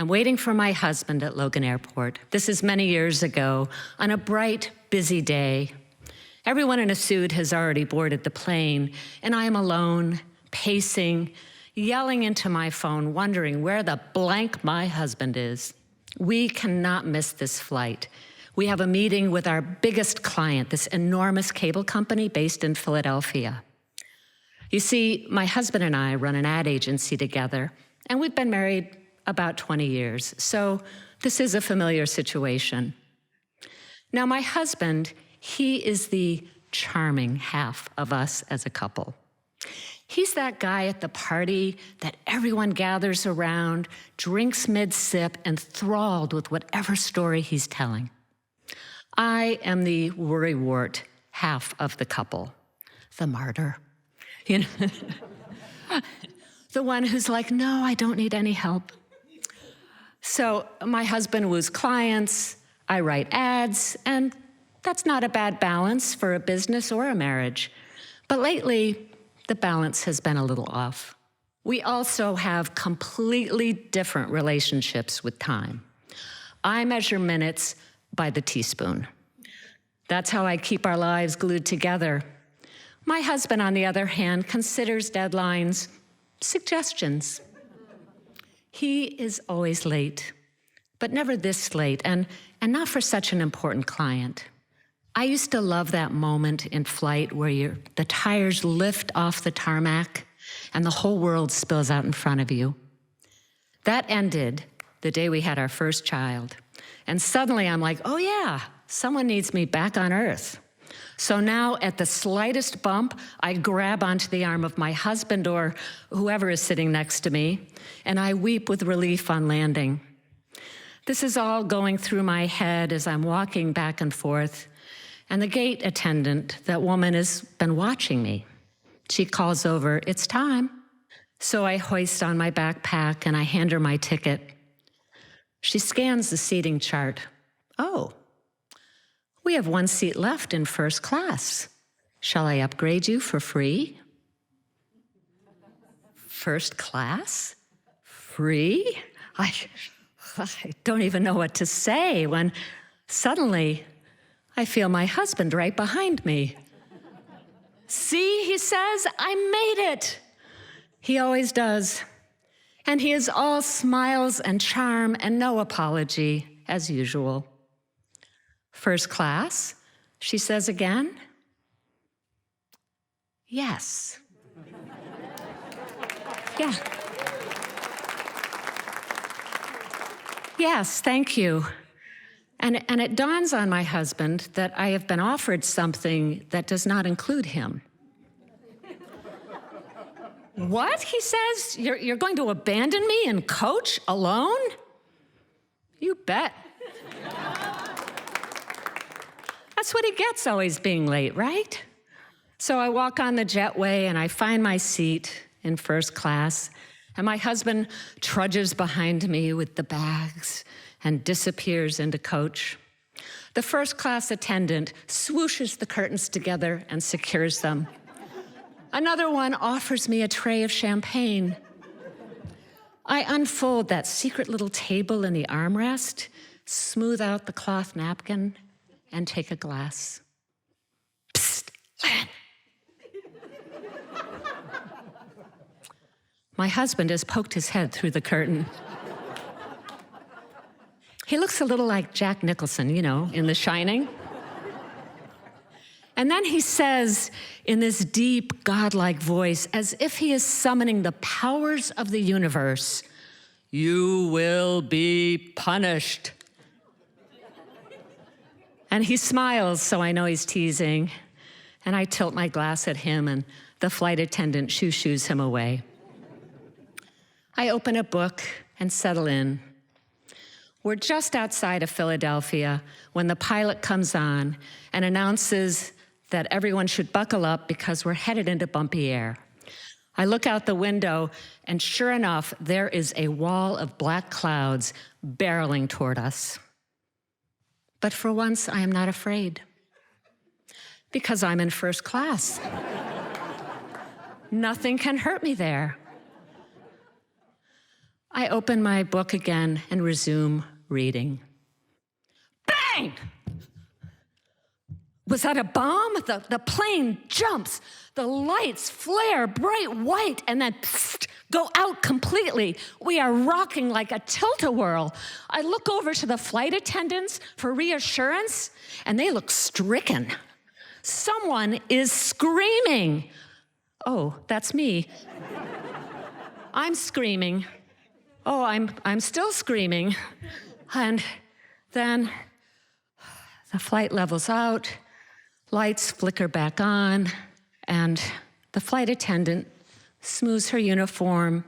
I'm waiting for my husband at Logan Airport. This is many years ago, on a bright, busy day. Everyone in a suit has already boarded the plane, and I am alone, pacing, yelling into my phone, wondering where the blank my husband is. We cannot miss this flight. We have a meeting with our biggest client, this enormous cable company based in Philadelphia. You see, my husband and I run an ad agency together, and we've been married about 20 years, so this is a familiar situation. Now, my husband, he is the charming half of us as a couple. He's that guy at the party that everyone gathers around, drinks mid-sip, enthralled with whatever story he's telling. I am the worrywart half of the couple, the martyr. You know, the one who's like, no, I don't need any help. So my husband woos clients, I write ads, and that's not a bad balance for a business or a marriage. But lately, the balance has been a little off. We also have completely different relationships with time. I measure minutes by the teaspoon. That's how I keep our lives glued together. My husband, on the other hand, considers deadlines suggestions. He is always late, but never this late, and not for such an important client. I used to love that moment in flight where the tires lift off the tarmac and the whole world spills out in front of you. That ended the day we had our first child. And suddenly I'm like, oh yeah, someone needs me back on Earth. So now at the slightest bump, I grab onto the arm of my husband or whoever is sitting next to me, and I weep with relief on landing. This is all going through my head as I'm walking back and forth, and the gate attendant, that woman, has been watching me. She calls over, it's time. So I hoist on my backpack and I hand her my ticket. She scans the seating chart. Oh, we have one seat left in first class. Shall I upgrade you for free? First class? Free? I don't even know what to say when suddenly I feel my husband right behind me. See, he says, I made it. He always does. And he is all smiles and charm and no apology, as usual. First class, she says again. Yes. Yeah. Yes, thank you. And it dawns on my husband that I have been offered something that does not include him. What? He says, you're going to abandon me and coach alone? You bet. That's what he gets always being late, right? So I walk on the jetway and I find my seat in first class, and my husband trudges behind me with the bags and disappears into coach. The first class attendant swooshes the curtains together and secures them. Another one offers me a tray of champagne. I unfold that secret little table in the armrest, smooth out the cloth napkin, and take a glass. Psst, Len. My husband has poked his head through the curtain. He looks a little like Jack Nicholson, you know, in The Shining. And then he says in this deep, godlike voice, as if he is summoning the powers of the universe, "You will be punished." And he smiles, so I know he's teasing. And I tilt my glass at him, and the flight attendant shoo-shoos him away. I open a book and settle in. We're just outside of Philadelphia when the pilot comes on and announces that everyone should buckle up because we're headed into bumpy air. I look out the window, and sure enough, there is a wall of black clouds barreling toward us. But for once, I am not afraid, because I'm in first class. Nothing can hurt me there. I open my book again and resume reading. Bang! Was that a bomb? The plane jumps, the lights flare bright white, and then psst, go out completely. We are rocking like a tilt-a-whirl. I look over to the flight attendants for reassurance, and they look stricken. Someone is screaming. Oh, that's me. I'm screaming. Oh, I'm still screaming. And then the flight levels out, lights flicker back on, and the flight attendant smooths her uniform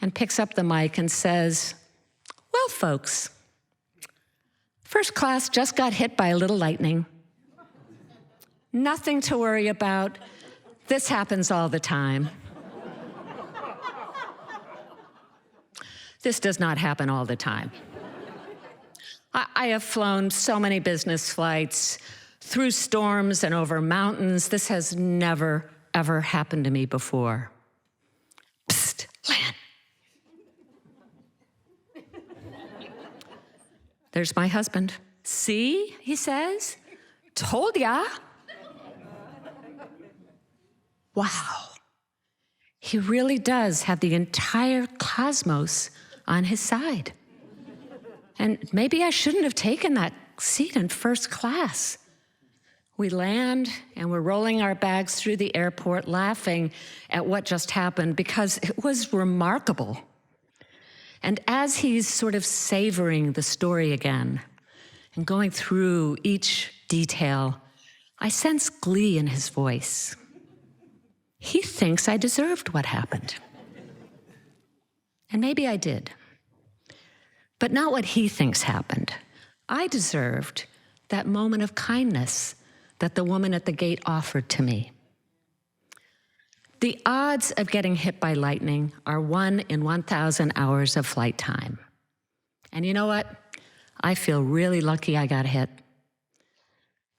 and picks up the mic and says, "Well, folks, first class just got hit by a little lightning. Nothing to worry about. This happens all the time." This does not happen all the time. I have flown so many business flights through storms and over mountains. This has never, ever happened to me before. Psst, land. There's my husband. "See," he says, "told ya." Wow. He really does have the entire cosmos on his side. And maybe I shouldn't have taken that seat in first class. We land, and we're rolling our bags through the airport, laughing at what just happened because it was remarkable. And as he's sort of savoring the story again and going through each detail, I sense glee in his voice. He thinks I deserved what happened. And maybe I did. But not what he thinks happened. I deserved that moment of kindness that the woman at the gate offered to me. The odds of getting hit by lightning are 1 in 1,000 hours of flight time. And you know what? I feel really lucky I got hit.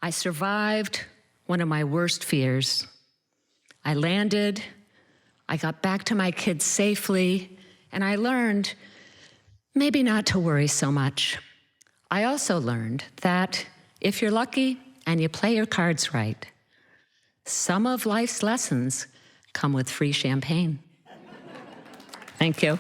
I survived one of my worst fears. I landed, I got back to my kids safely, and I learned maybe not to worry so much. I also learned that if you're lucky and you play your cards right, some of life's lessons come with free champagne. Thank you.